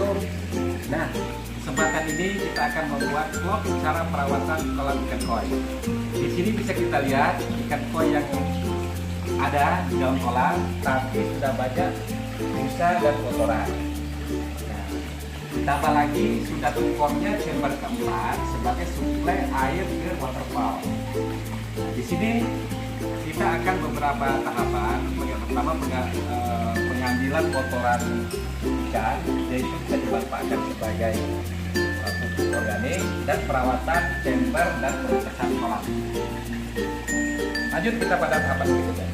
Assalamualaikum. Nah, kesempatan ini kita akan membuat vlog cara perawatan kolam ikan koi. Di sini bisa kita lihat ikan koi yang ada di dalam kolam, tapi sudah banyak busa dan kotoran. Nah, ditambah lagi sudah tekornya chamber keempat sebagai suplai air ke waterfall. Nah, di sini kita akan beberapa tahapan. Yang pertama pengambilan kotoran ikan, yaitu bisa dimanfaatkan sebagai pupuk organik, dan perawatan chamber dan pembersihan kolam. Lanjut kita pada tahapan berikutnya.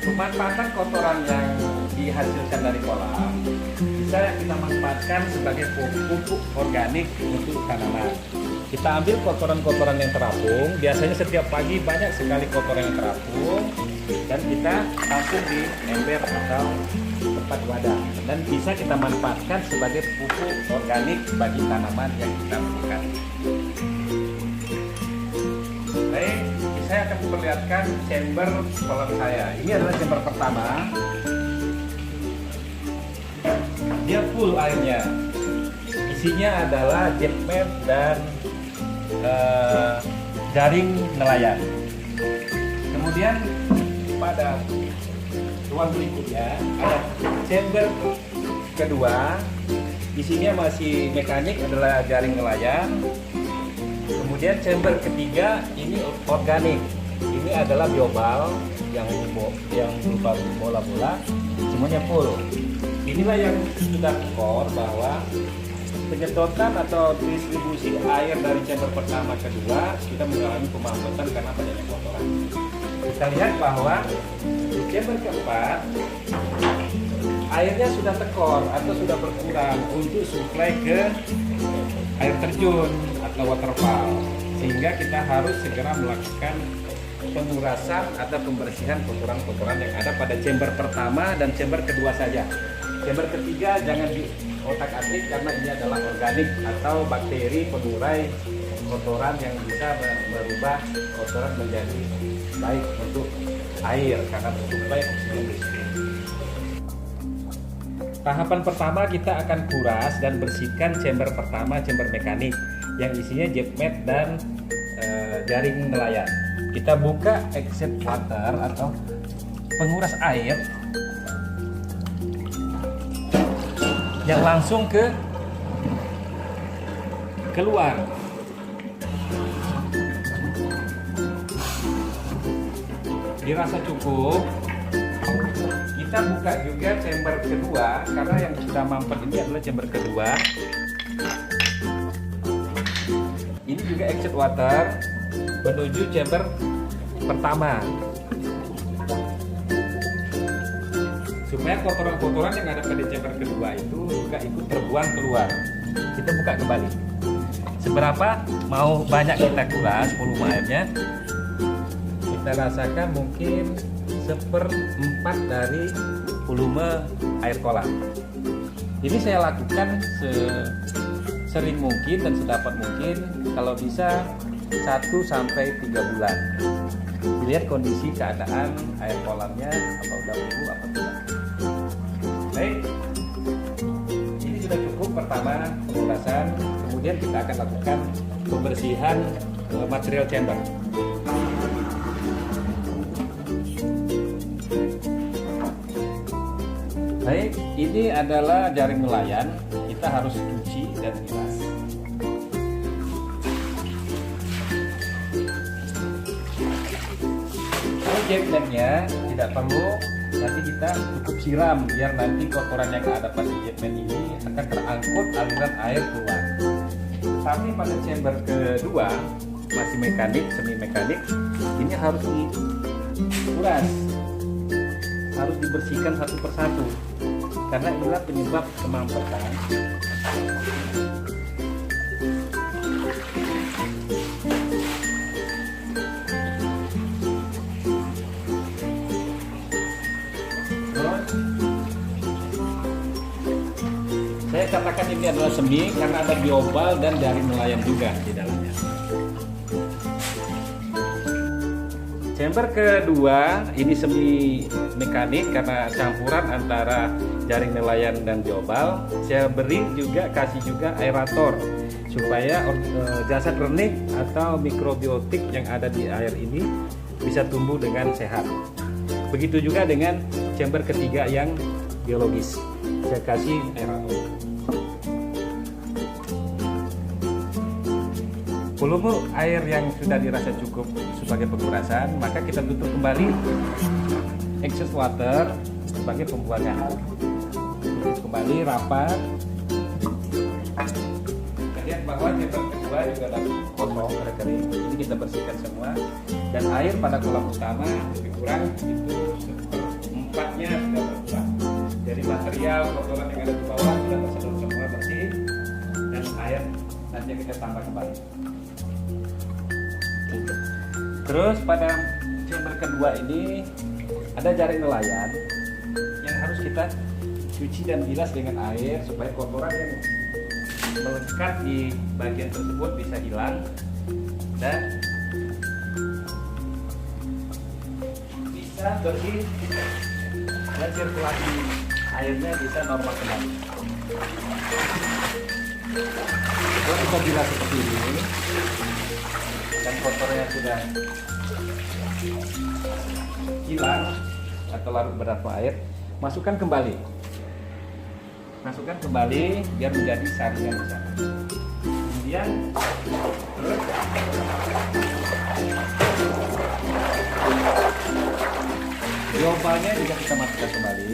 Pemanfaatan kotoran yang dihasilkan dari kolam bisa kita manfaatkan sebagai pupuk organik untuk tanaman. Kita ambil kotoran-kotoran yang terapung, biasanya setiap pagi banyak sekali kotoran yang terapung, dan kita tampung di ember atau tempat wadah, dan bisa kita manfaatkan sebagai pupuk organik bagi tanaman yang kita butuhkan. Baik, saya akan memperlihatkan chamber kolam saya. Ini adalah chamber pertama. Dia full airnya. Isinya adalah jetmat dan jaring nelayan. Kemudian pada ruang berikutnya ada chamber kedua. Isinya masih mekanik, adalah jaring nelayan. Kemudian chamber ketiga ini organik. Ini adalah biobal yang berupa bola-bola, semuanya full. Inilah yang sudah core bahwa penyedotan atau distribusi air dari chamber pertama kedua kita mengalami pemampatan karena banyaknya kotoran. Kita lihat bahwa di chamber keempat airnya sudah tekor atau sudah berkurang untuk suplai ke air terjun atau waterfall, sehingga kita harus segera melakukan pengurasan atau pembersihan kotoran-kotoran yang ada pada chamber pertama dan chamber kedua saja. Chamber ketiga jangan diotak-atik karena ini adalah organik atau bakteri pengurai kotoran yang bisa merubah kotoran menjadi baik untuk air karena bersuplai oksigen bersih. Tahapan pertama kita akan kuras dan bersihkan chamber pertama, chamber mekanik yang isinya jetmat dan jaring nelayan. Kita buka exit water atau penguras air yang langsung keluar. Dirasa cukup. Kita buka juga chamber kedua karena yang sudah mampet ini adalah chamber kedua. Ini juga exit water menuju chamber pertama, supaya kotoran-kotoran yang ada pada chamber kedua itu juga ikut terbuang keluar. Kita buka kembali. Seberapa mau banyak kita kuras volume airnya? Kita rasakan mungkin 1/4 dari volume air kolam. Ini saya lakukan sering mungkin dan sedapat mungkin, kalau bisa 1 sampai 3 bulan. Dilihat kondisi keadaan air kolamnya, apa udah tumbuh apa tidak. Baik, ini sudah cukup pertama pengurasan. Kemudian kita akan lakukan pembersihan material chamber. Baik, ini adalah jaring nelayan. Kita harus cuci dan bilas. Jetmatnya tidak perlu, nanti kita cukup siram biar nanti kotoran yang ada pada jetmat ini akan terangkut aliran air keluar. Tapi pada chamber kedua masih mekanik, semi mekanik, ini harus dikuras, harus dibersihkan satu persatu karena inilah penyebab kemampatan. Saya katakan ini adalah semi karena ada biobal dan jaring nelayan juga di dalamnya. Chamber kedua ini semi mekanik karena campuran antara jaring nelayan dan biobal. Saya beri juga, kasih juga aerator supaya jasad renik atau mikrobiotik yang ada di air ini bisa tumbuh dengan sehat. Begitu juga dengan chamber ketiga yang biologis. Saya kasih aerator. Volume air yang sudah dirasa cukup sebagai pengurasan, maka kita tutup kembali excess water sebagai pembuangan. Tutup kembali rapat. Kita lihat bahwa chamber kedua juga ada kosong, ada kering. Ini kita bersihkan semua. Dan air pada kolam utama lebih kurang itu 1/4-nya sudah berkurang. Jadi material kotoran yang ada di bawah sudah tersedot semua bersih, dan air nanti kita tambah kembali. Terus pada chamber kedua ini ada jaring nelayan yang harus kita cuci dan bilas dengan air supaya kotoran yang melekat di bagian tersebut bisa hilang dan bisa bersih dan sirkulasi airnya bisa normal kembali. Kalau kita bilas seperti ini dan kotornya sudah hilang atau larut berapa air, masukkan kembali biar menjadi saringan di sana. Kemudian biobalnya juga kita masukkan kembali.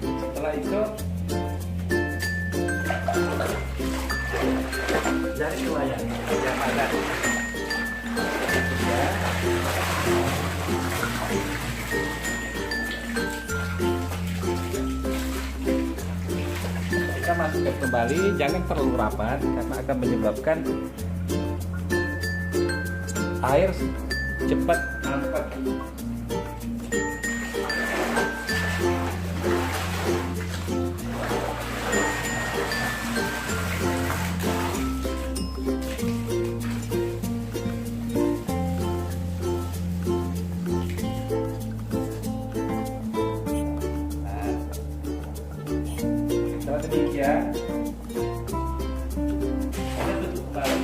Setelah itu jaring nelayan yang ada ya. Kita masukkan kembali, jangan terlalu rapat karena akan menyebabkan air cepat mampet. Demikian, kita tutup kembali.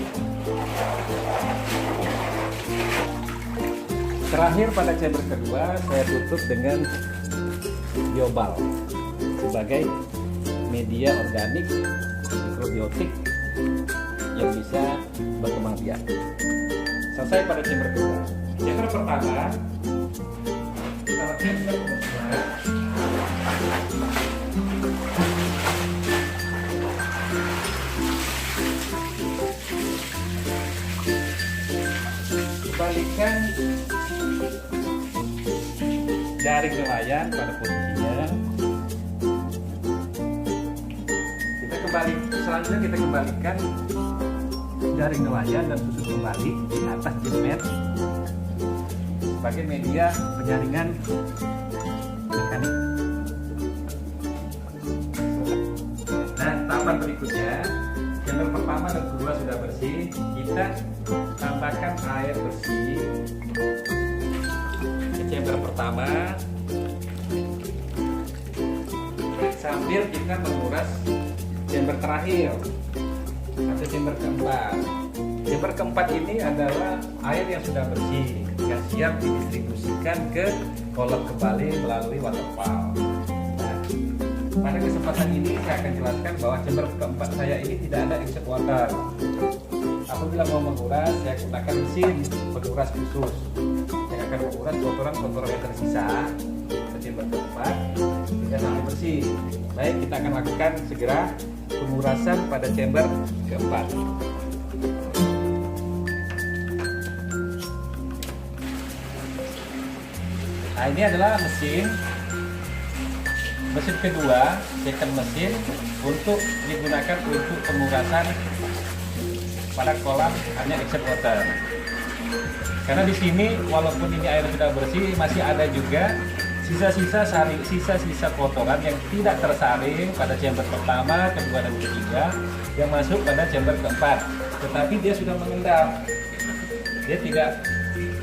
Terakhir pada chamber kedua saya tutup dengan biobal sebagai media organik mikrobiotik yang bisa berkembang biak. Selesai pada chamber kedua. Chamber pertama, kalau chamber kedua kembalikan jaring nelayan pada posisinya. Selanjutnya kita kembalikan jaring nelayan dan susun kembali di atas jemet sebagai media penyaringan mekanik. Nah, tahapan berikutnya, chamber pertama dan kedua sudah bersih, kita tambahkan air bersih ke chamber pertama sambil kita menguras chamber terakhir atau chamber keempat. Chamber keempat ini adalah air yang sudah bersih yang siap didistribusikan ke kolam kembali melalui waterfall. Nah, pada kesempatan ini saya akan jelaskan bahwa chamber keempat saya ini tidak ada except water. Apabila mau menguras, saya gunakan mesin penguras khusus yang akan menguras kotoran-kotoran yang tersisa ke chamber keempat hingga sampai bersih. Baik, kita akan lakukan segera pengurasan pada chamber keempat. Nah, ini adalah mesin kedua, second mesin untuk digunakan untuk pengurasan pada kolam hanya except water. Karena di sini walaupun ini air sudah bersih, masih ada juga sisa-sisa kotoran yang tidak tersaring pada chamber pertama, kedua dan ketiga yang masuk pada chamber keempat, tetapi dia sudah mengendap. Dia tidak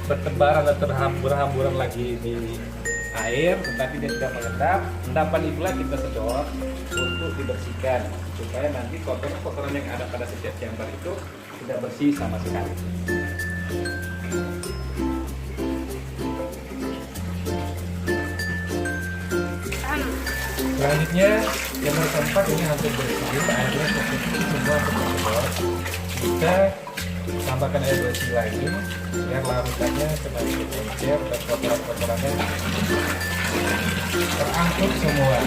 bertebaran atau berhamburan lagi di air, tetapi dia sudah mengendap. Endapan itulah kita sedot untuk dibersihkan supaya nanti kotoran-kotoran yang ada pada setiap chamber itu tidak bersih sama sekali. Selanjutnya chamber keempat ini hampir bersih, airnya semua tersedot. Kita tambahkan air bersih lagi biar larutannya semakin encer dan kotoran-kotorannya terangkut semua.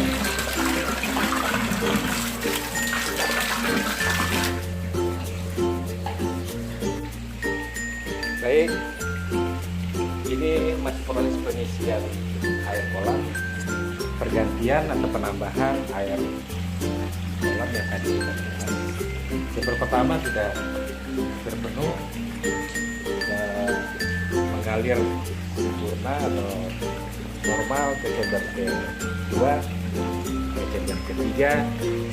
Baik, ini masih proses pengisian air kolam, pergantian atau penambahan air kolam yang tadi kita bahas. Chamber pertama sudah terpenuh dan mengalir sempurna atau normal ke chamber kedua, ke chamber ketiga,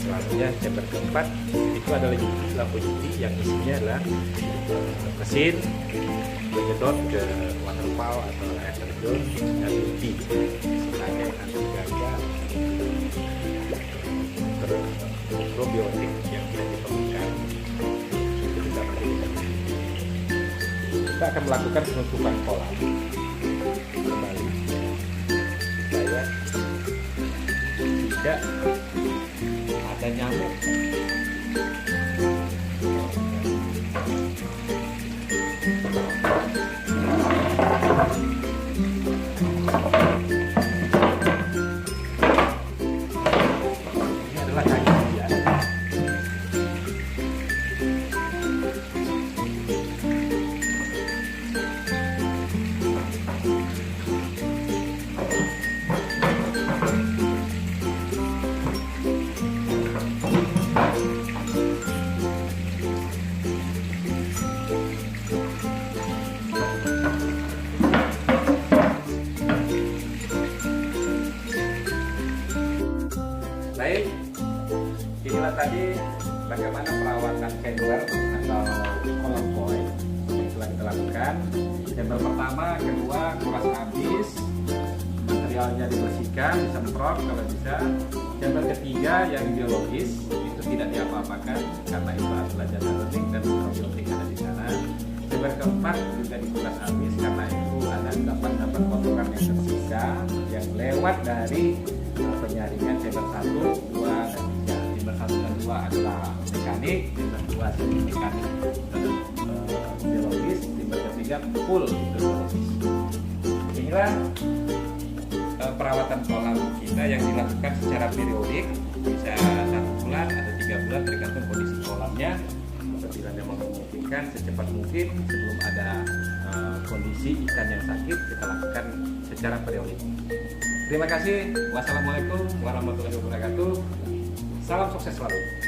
selanjutnya chamber keempat itu adalah lampu UV yang isinya adalah mesin menyedot ke waterfall atau air terjun dan UV sebagai anti ganja probiotik yang tidak diperlukan. Kita akan melakukan penutupan kolam kembali supaya tidak ada nyamuk. Ini adalah kayu hujan. Baik, inilah tadi bagaimana perawatan chamber atau kolam koi yang telah kita lakukan. Chamber pertama, kedua kuras habis, materialnya dibersihkan, disemprot kalau bisa. Chamber ketiga yang biologis itu tidak diapa-apakan karena itu adalah jasa learning dan probiotik ada di sana. Chamber keempat juga dikuras habis karena itu ada endapan-endapan kotoran yang tersisa yang lewat dari penyaringan chamber 1, 2, dan 3. Chamber 1 dan 2 adalah mekanik, chamber 2 semi mekanik dan biologis, chamber ketiga full biologis. Inilah perawatan kolam kita yang dilakukan secara periodik, bisa 1 bulan atau 3 bulan tergantung kondisi kolamnya. Apabila memang memungkinkan secepat mungkin sebelum ada kondisi ikan yang sakit, kita lakukan secara periodik. Terima kasih. Wassalamualaikum warahmatullahi wabarakatuh. Salam sukses selalu.